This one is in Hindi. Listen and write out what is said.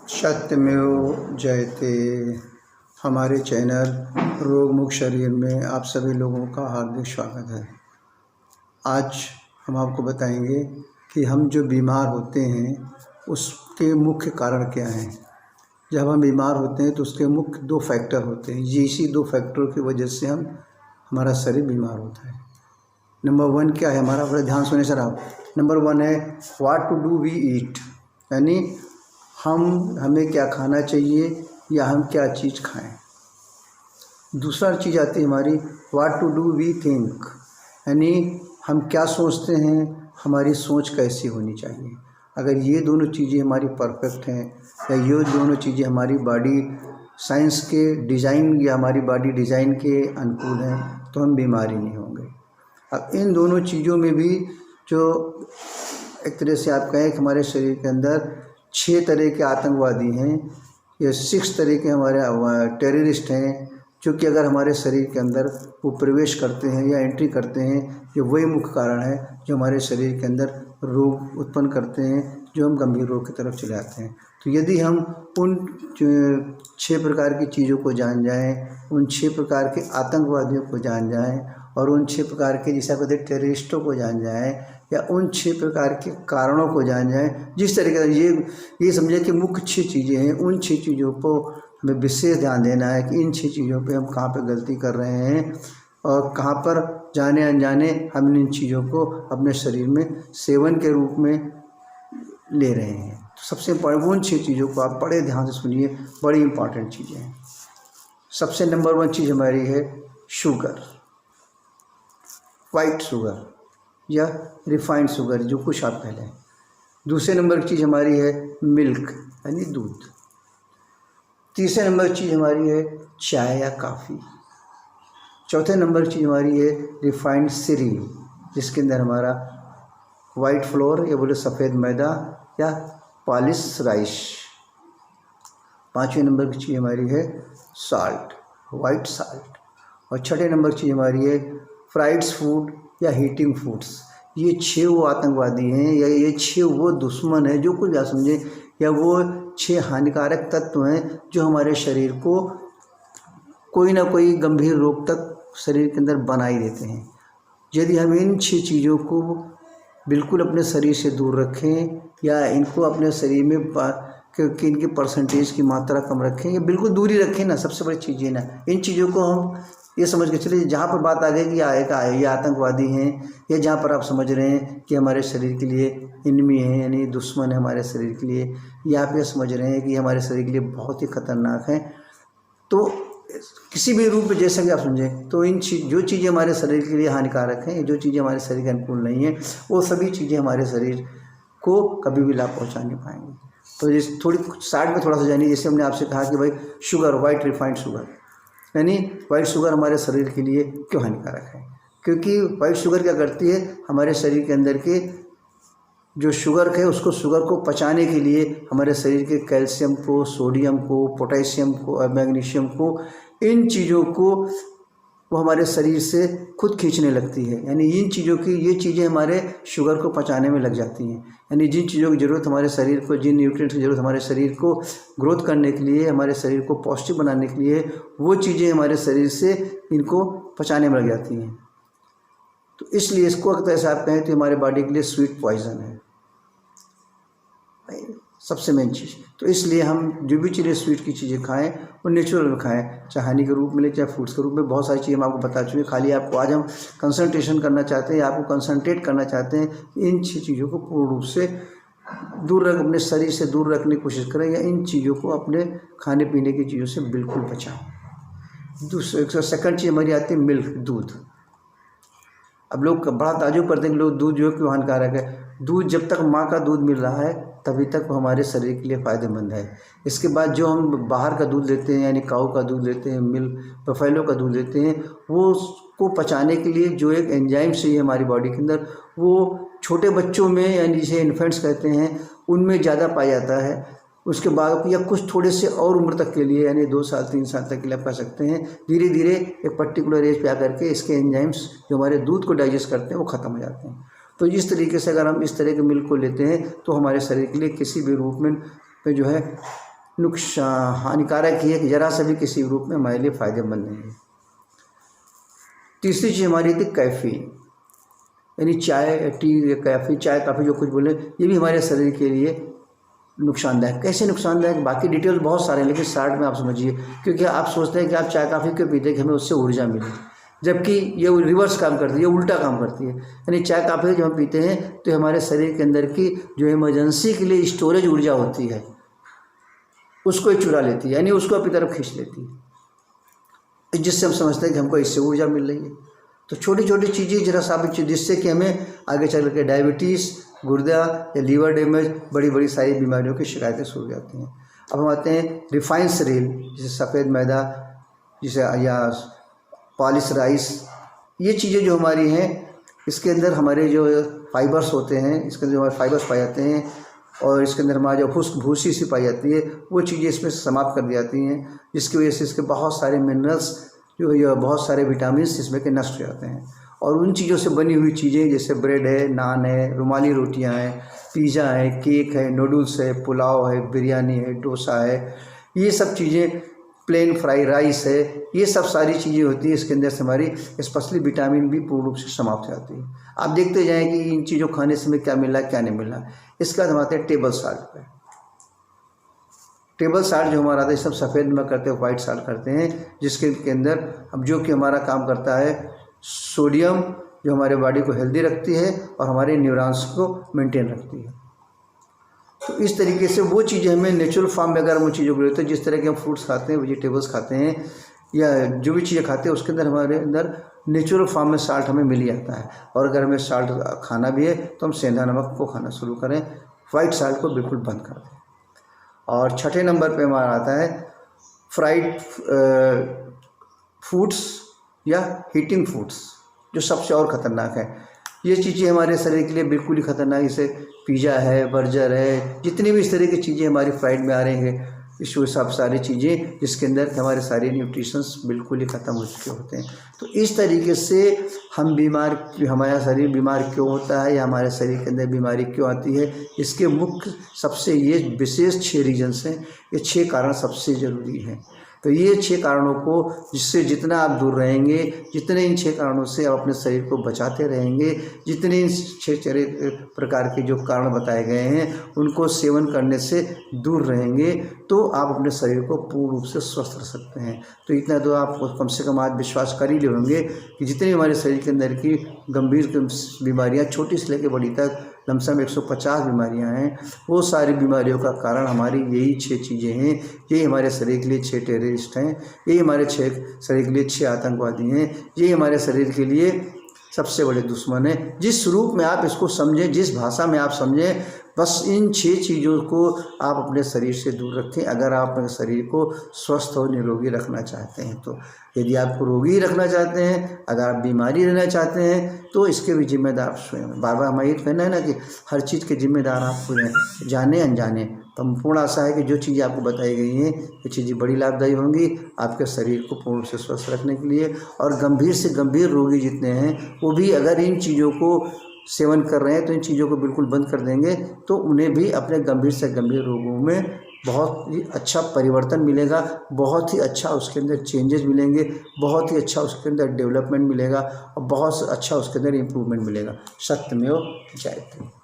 सत्यमेव जयते। हमारे चैनल रोग मुक्त शरीर में आप सभी लोगों का हार्दिक स्वागत है। आज हम आपको बताएंगे कि हम जो बीमार होते हैं उसके मुख्य कारण क्या हैं। जब हम बीमार होते हैं तो उसके मुख्य दो फैक्टर होते हैं। इसी दो फैक्टरों की वजह से हमारा शरीर बीमार होता है। नंबर 1 क्या है हमारा, बड़ा ध्यान सुने सर आप। नंबर 1 है what to do we eat, यानी हमें क्या खाना चाहिए या हम क्या चीज़ खाएं। दूसरा चीज़ आती है हमारी what to do we think, यानी हम क्या सोचते हैं, हमारी सोच कैसी होनी चाहिए। अगर ये दोनों चीज़ें हमारी परफेक्ट हैं या ये दोनों चीज़ें हमारी बॉडी साइंस के डिज़ाइन या हमारी बॉडी डिज़ाइन के अनुकूल हैं तो हम बीमारी नहीं होंगे। अब इन दोनों चीज़ों में भी जो एक तरह से आप कहें कि हमारे शरीर के अंदर 6 तरह के आतंकवादी हैं या 6 तरह के हमारे टेररिस्ट हैं, जो कि अगर हमारे शरीर के अंदर वो प्रवेश करते हैं या एंट्री करते हैं, ये वही मुख्य कारण है जो हमारे शरीर के अंदर रोग उत्पन्न करते हैं, जो हम गंभीर रोग की तरफ चले जाते हैं। तो यदि हम उन 6 प्रकार की चीज़ों को जान जाएं, उन 6 प्रकार के आतंकवादियों को जान जाएं और उन 6 प्रकार के जिसे कहते हैं टेररिस्टों को जान जाएं या उन 6 प्रकार के कारणों को जान जाएं, जिस तरीके से ये समझे कि मुख्य 6 चीज़ें हैं, उन 6 चीज़ों को हमें विशेष ध्यान देना है कि इन 6 चीज़ों पे हम कहाँ पे गलती कर रहे हैं और कहाँ पर जाने अनजाने हम इन चीज़ों को अपने शरीर में सेवन के रूप में ले रहे हैं। तो सबसे इम्पॉर्टेंट उन 6 चीज़ों को आप बड़े ध्यान से सुनिए, बड़ी इम्पॉर्टेंट चीज़ें हैं। सबसे नंबर 1 चीज़ हमारी है शुगर, वाइट शुगर या रिफाइंड शुगर, जो कुछ आप पहले। दूसरे नंबर की चीज़ हमारी है मिल्क यानी दूध। तीसरे नंबर की चीज़ हमारी है चाय या कॉफ़ी। चौथे नंबर की चीज़ हमारी है रिफाइंड सीरियल, जिसके अंदर हमारा वाइट फ्लोर या बोले सफ़ेद मैदा या पॉलिश राइस। पाँचवें नंबर की चीज़ हमारी है साल्ट, वाइट साल्ट। और छठे नंबर की चीज़ हमारी है फ्राइड्स फूड या हीटिंग फूड्स। ये 6 वो आतंकवादी हैं या ये 6 वो दुश्मन हैं, जो कुछ आप समझे, या वो 6 हानिकारक तत्व हैं जो हमारे शरीर को कोई ना कोई गंभीर रोग तक शरीर के अंदर बना ही देते हैं। यदि हम इन 6 चीज़ों को बिल्कुल अपने शरीर से दूर रखें या इनको अपने शरीर में कि इनकी परसेंटेज की मात्रा कम रखें या बिल्कुल दूरी रखें ना, सबसे बड़ी चीज़ है ना, इन चीज़ों को हम ये समझ के चलिए, जहाँ पर बात आ गई कि ये आतंकवादी हैं या जहाँ पर आप समझ रहे हैं कि हमारे शरीर के लिए इनमी है यानी दुश्मन है हमारे शरीर के लिए, या आप ये समझ रहे हैं कि हमारे शरीर के लिए बहुत ही खतरनाक है, तो किसी भी रूप में जैसा कि आप समझें, तो जो चीज़ें हमारे शरीर के लिए हानिकारक हैं, जो चीज़ें हमारे शरीर के अनुकूल नहीं है, वो सभी चीज़ें हमारे शरीर को कभी भी लाभ पहुँचा नहीं पाएंगी। तो जिस थोड़ी साइड में थोड़ा सा जानिए, जैसे हमने आपसे कहा कि भाई शुगर, वाइट रिफाइंड शुगर, यानी वाइट शुगर हमारे शरीर के लिए क्यों हानिकारक है। क्योंकि वाइट शुगर क्या करती है, हमारे शरीर के अंदर के जो शुगर है उसको शुगर को पचाने के लिए हमारे शरीर के कैल्शियम को, सोडियम को, पोटेशियम को और मैग्नीशियम को, इन चीज़ों को वो हमारे शरीर से खुद खींचने लगती है। यानी इन चीज़ों की ये चीज़ें हमारे शुगर को पचाने में लग जाती हैं। यानी जिन चीज़ों की ज़रूरत हमारे शरीर को, जिन न्यूट्रिएंट्स की ज़रूरत हमारे शरीर को ग्रोथ करने के लिए, हमारे शरीर को पौष्टिक बनाने के लिए, वो चीज़ें हमारे शरीर से इनको पचाने में लग जाती हैं। तो इसलिए इसको अगर ऐसा आप कहें तो हमारे बॉडी के लिए स्वीट पॉइजन है सबसे मेन चीज़। तो इसलिए हम जो भी चीज़ें स्वीट की चीज़ें खाएं वो नेचुरल में खाएं, चाहे हनी के रूप में ले चाहे फ्रूट्स के रूप में। बहुत सारी चीज़ें हम आपको बता चुके हैं, खाली आपको आज हम कंसंट्रेशन करना चाहते हैं, आपको कंसंट्रेट करना चाहते हैं इन 6 चीज़ों को पूर्ण रूप से अपने शरीर से दूर रखने की कोशिश करें या इन चीज़ों को अपने खाने पीने की चीज़ों से बिल्कुल बचाएं। दूसरा सेकंड चीज़ हमारी आती है मिल्क, दूध। अब लोग बड़ा ताज्जुब करते हैं कि लोग दूध जो है क्यों हानिकारक है। दूध जब तक माँ का दूध मिल रहा है तभी तक वो हमारे शरीर के लिए फ़ायदेमंद है। इसके बाद जो हम बाहर का दूध लेते हैं, यानी काऊ का दूध लेते हैं, बफेलो का दूध लेते हैं, वो उसको पचाने के लिए जो एक एंजाइम चाहिए हमारी बॉडी के अंदर, वो छोटे बच्चों में यानी जिसे इन्फेंट्स कहते हैं उनमें ज़्यादा पाया जाता है। उसके बाद या कुछ थोड़े से और उम्र तक के लिए, यानी 2 साल 3 साल तक के लिए आप कह सकते हैं, धीरे धीरे एक पर्टिकुलर एज पे आकर के इसके एंजाइम्स जो हमारे दूध को डाइजेस्ट करते हैं वो ख़त्म हो जाते हैं। तो इस तरीके से अगर हम इस तरह के मिल्क को लेते हैं तो हमारे शरीर के लिए किसी भी रूप में जो है नुकसान हानिकारक ही है कि जरा सा भी किसी रूप में हमारे लिए फ़ायदेमंद नहीं है। तीसरी चीज़ हमारी थी कैफ़ीन, यानी चाय, टी या कॉफ़ी, चाय काफ़ी जो कुछ बोले, ये भी हमारे शरीर के लिए नुकसानदायक। कैसे नुकसानदायक, बाकी डिटेल्स बहुत सारे हैं, लेकिन शॉर्ट में आप समझिए। क्योंकि आप सोचते हैं कि आप चाय काफ़ी क्यों पीते हैं कि हमें उससे ऊर्जा मिले, जबकि ये रिवर्स काम करती है, ये उल्टा काम करती है। यानी चाय काफ़ी जब हम पीते हैं तो हमारे शरीर के अंदर की जो इमरजेंसी के लिए स्टोरेज ऊर्जा होती है उसको ही चुरा लेती है, यानी उसको अपनी तरफ खींच लेती है, जिससे हम समझते हैं कि हमको इससे ऊर्जा मिल रही है। तो छोटी छोटी चीज़ें जरा साबित, जिससे कि हमें आगे चल के डायबिटीज़, गुर्दा या लीवर डैमेज, बड़ी बड़ी सारी बीमारियों की शिकायतें शुरू हो जाती हैं। अब हम आते हैं रिफाइंड सीरियल, जैसे सफ़ेद मैदा, जैसे या पॉलिश राइस, ये चीज़ें जो हमारी हैं, इसके अंदर हमारे जो फाइबर्स होते हैं, इसके अंदर हमारे फाइबर्स पाए जाते हैं, और इसके अंदर हमारी जो भूसी सी पाई जाती है, वो चीज़ें इसमें समाप्त कर दी जाती हैं, जिसकी वजह से इसके बहुत सारे मिनरल्स जो है, बहुत सारे विटामिन इसमें के नष्ट हो जाते हैं। और उन चीज़ों से बनी हुई चीज़ें जैसे ब्रेड है, नान है, रुमाली रोटियां हैं, पिज़्ज़ा है, केक है, नूडल्स है, पुलाव है, बिरयानी है, डोसा है, ये सब चीज़ें, प्लेन फ्राई राइस है, ये सब सारी चीज़ें होती हैं, इसके अंदर से हमारी स्पेशली विटामिन बी पूर्ण रूप से समाप्त हो जाती है। आप देखते जाएँ कि इन चीज़ों खाने से हमें क्या मिल रहा है, क्या नहीं मिल रहा है। इसके बाद हम आते हैं टेबल साल्ट पर। टेबल साल्ट जो हमारा आता है, सब सफ़ेद में करते हैं, वाइट साल्ट करते हैं, जिसके अंदर अब जो कि हमारा काम करता है सोडियम, जो हमारे बॉडी को हेल्दी रखती है और हमारे न्यूरॉन्स को मेंटेन रखती है। तो इस तरीके से वो चीज़ें हमें नेचुरल फॉर्म में अगर हम उन चीज़ों को लेते हैं, जिस तरह के हम फ्रूट्स खाते हैं, वेजिटेबल्स खाते हैं, या जो भी चीज़ें खाते हैं, उसके अंदर हमारे अंदर नेचुरल फॉर्म में साल्ट हमें मिल ही जाता है। और अगर हमें साल्ट खाना भी है तो हम सेंधा नमक को खाना शुरू करें, वाइट साल्ट को बिल्कुल बंद कर दें। और छठे नंबर पे हमारा आता है फ्राइड फूड्स या हीटिंग फूड्स, जो सबसे और ख़तरनाक है। ये चीज़ें हमारे शरीर के लिए बिल्कुल ही ख़तरनाक, जैसे पिज़्ज़ा है, बर्गर है, जितनी भी इस तरह की चीज़ें हमारी फ्राइड में आ रही हैं, इस सब सारी चीज़ें जिसके अंदर हमारे सारे न्यूट्रिशंस बिल्कुल ही ख़त्म हो चुके होते हैं। तो इस तरीके से हम बीमार, हमारा शरीर बीमार क्यों होता है या हमारे शरीर के अंदर बीमारी क्यों आती है, इसके मुख्य सबसे ये विशेष 6 रीजन्स हैं। ये 6 कारण सबसे ज़रूरी हैं। तो ये 6 कारणों को, जिससे जितना आप दूर रहेंगे, जितने इन 6 कारणों से आप अपने शरीर को बचाते रहेंगे, जितने इन 6 प्रकार के जो कारण बताए गए हैं उनको सेवन करने से दूर रहेंगे, तो आप अपने शरीर को पूर्ण रूप से स्वस्थ रख सकते हैं। तो इतना तो आप कम से कम आज विश्वास कर ही ले होंगे कि जितनी हमारे शरीर के अंदर की गंभीर बीमारियाँ, छोटी से लेकर बड़ी तक, लमसम 150 बीमारियां हैं, वो सारी बीमारियों का कारण हमारी यही 6 चीज़ें हैं। यही हमारे शरीर के लिए 6 टेररिस्ट हैं, यही हमारे शरीर के लिए 6 आतंकवादी हैं, यही हमारे शरीर के लिए सबसे बड़े दुश्मन हैं। जिस रूप में आप इसको समझें, जिस भाषा में आप समझें, बस इन 6 चीज़ों को आप अपने शरीर से दूर रखें, अगर आप अपने शरीर को स्वस्थ और निरोगी रखना चाहते हैं तो। यदि आपको रोगी रखना चाहते हैं, अगर आप बीमारी रहना चाहते हैं, तो इसके भी जिम्मेदार स्वयं। बार बार हमारा ये कहना है ना कि हर चीज़ के जिम्मेदार आप खुद हैं, जाने अनजाने। तो पूर्ण आशा है कि जो चीज़ें आपको बताई गई हैं, ये चीज़ें बड़ी लाभदायी होंगी आपके शरीर को पूर्ण से स्वस्थ रखने के लिए। और गंभीर से गंभीर रोगी जितने हैं, वो भी अगर इन चीज़ों को सेवन कर रहे हैं तो इन चीज़ों को बिल्कुल बंद कर देंगे, तो उन्हें भी अपने गंभीर से गंभीर रोगों में बहुत ही अच्छा परिवर्तन मिलेगा, बहुत ही अच्छा उसके अंदर चेंजेस मिलेंगे, बहुत ही अच्छा उसके अंदर डेवलपमेंट मिलेगा और बहुत अच्छा उसके अंदर इम्प्रूवमेंट मिलेगा। सत्यमेव जयते।